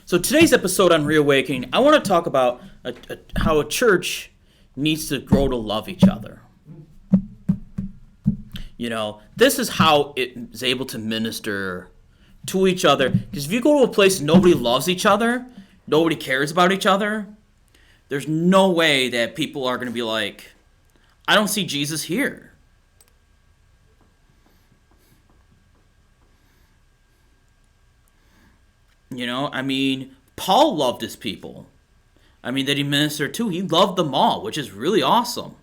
So today's episode on Reawakening, I want to talk about how a church needs to grow to love each other. You know, this is how it is able to minister to each other. Because if you go to a place and nobody loves each other, nobody cares about each other, there's no way that people are going to be like, I don't see Jesus here. You know, I mean, Paul loved his people. I mean, that he ministered to. He loved them all, which is really awesome.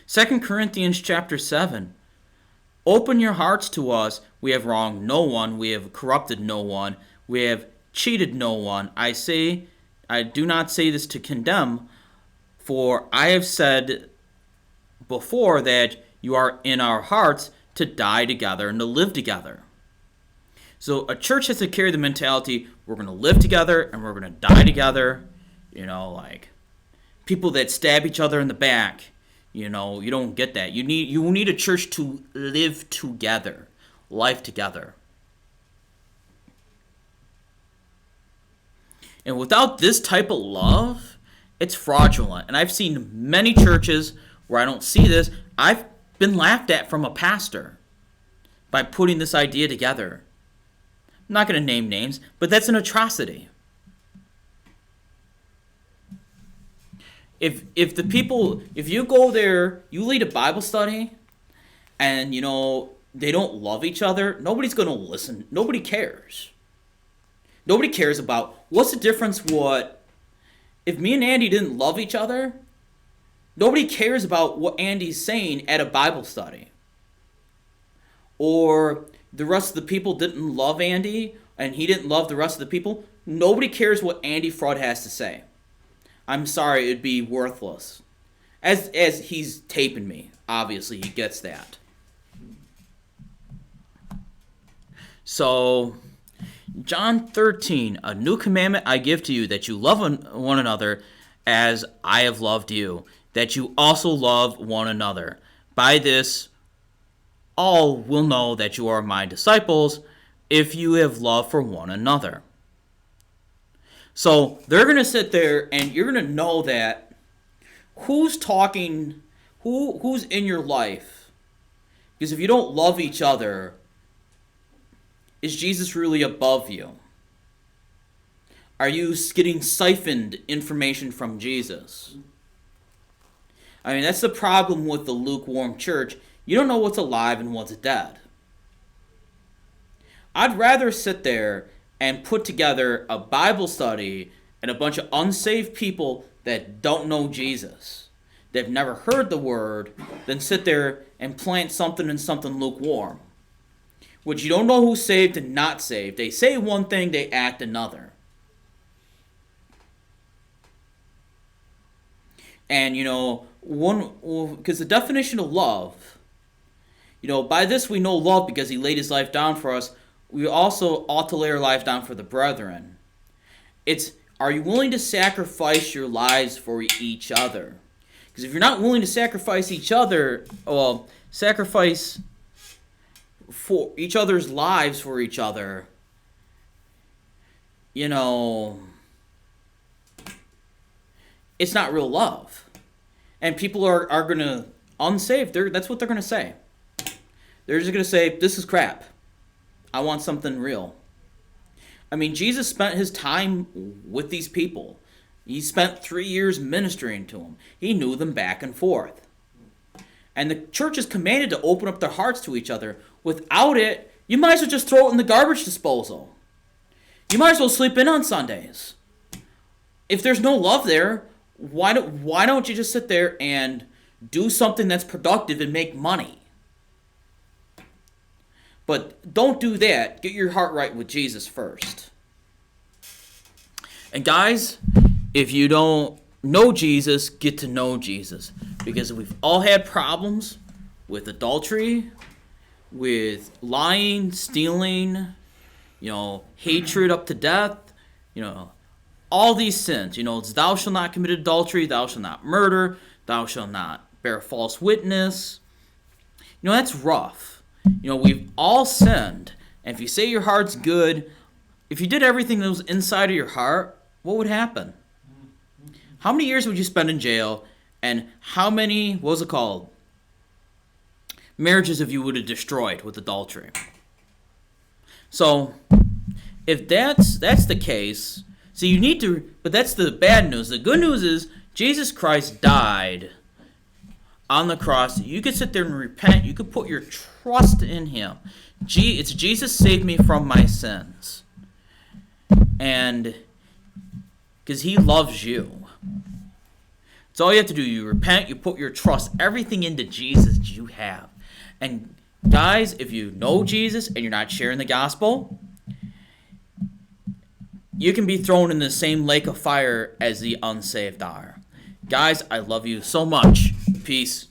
2 Corinthians chapter 7. Open your hearts to us. We have wronged no one. We have corrupted no one. We have cheated no one. I do not say this to condemn, for I have said before that you are in our hearts to die together and to live together. So a church has to carry the mentality, we're going to live together and we're going to die together. You know, like people that stab each other in the back, you know, you don't get that. You need a church to live together, life together. And without this type of love, it's fraudulent. And I've seen many churches where I don't see this. I've been laughed at from a pastor by putting this idea together. I'm not going to name names, but that's an atrocity. If you go there, you lead a Bible study, and, you know, they don't love each other, nobody's going to listen. Nobody cares. Nobody cares about what's the difference if me and Andy didn't love each other, nobody cares about what Andy's saying at a Bible study. Or the rest of the people didn't love Andy, and he didn't love the rest of the people. Nobody cares what Andy Fraud has to say. I'm sorry, it'd be worthless. As he's taping me, obviously he gets that. So, John 13, a new commandment I give to you, that you love one another as I have loved you, that you also love one another. By this, all will know that you are my disciples, if you have love for one another. So they're going to sit there and you're going to know that who's talking, who's in your life. Because if you don't love each other, is Jesus really above you? Are you getting siphoned information from Jesus? I mean, that's the problem with the lukewarm church. You don't know what's alive and what's dead. I'd rather sit there and put together a Bible study and a bunch of unsaved people that don't know Jesus, they've never heard the word, than sit there and plant something in something lukewarm, which you don't know who's saved and not saved. They say one thing, they act another. And, you know, because the definition of love, you know, by this we know love because he laid his life down for us. We also ought to lay our life down for the brethren. Are you willing to sacrifice your lives for each other? Because if you're not willing to sacrifice sacrifice for each other's lives for each other, you know, it's not real love. And people are going to, unsaved, that's what they're going to say. They're just going to say, this is crap. I want something real. I mean, Jesus spent his time with these people. He spent 3 years ministering to them. He knew them back and forth. And the church is commanded to open up their hearts to each other. Without it, you might as well just throw it in the garbage disposal. You might as well sleep in on Sundays. If there's no love there, why don't you just sit there and do something that's productive and make money? But don't do that. Get your heart right with Jesus first. And guys, if you don't know Jesus, get to know Jesus. Because we've all had problems with adultery, with lying, stealing, you know, hatred up to death, you know, all these sins. You know, it's thou shalt not commit adultery, thou shalt not murder, thou shalt not bear false witness. You know, that's rough. You know, we've all sinned. And if you say your heart's good, if you did everything that was inside of your heart, what would happen? How many years would you spend in jail? And how many, what was it called? Marriages have you would have destroyed with adultery? So, if that's the case, so you need to, but that's the bad news. The good news is Jesus Christ died on the cross. You could sit there and repent. You could put your trust in him. It's Jesus saved me from my sins. And because he loves you. It's all you have to do. You repent, you put your trust, everything into Jesus you have. And guys, if you know Jesus and you're not sharing the gospel, you can be thrown in the same lake of fire as the unsaved are. Guys, I love you so much. Peace.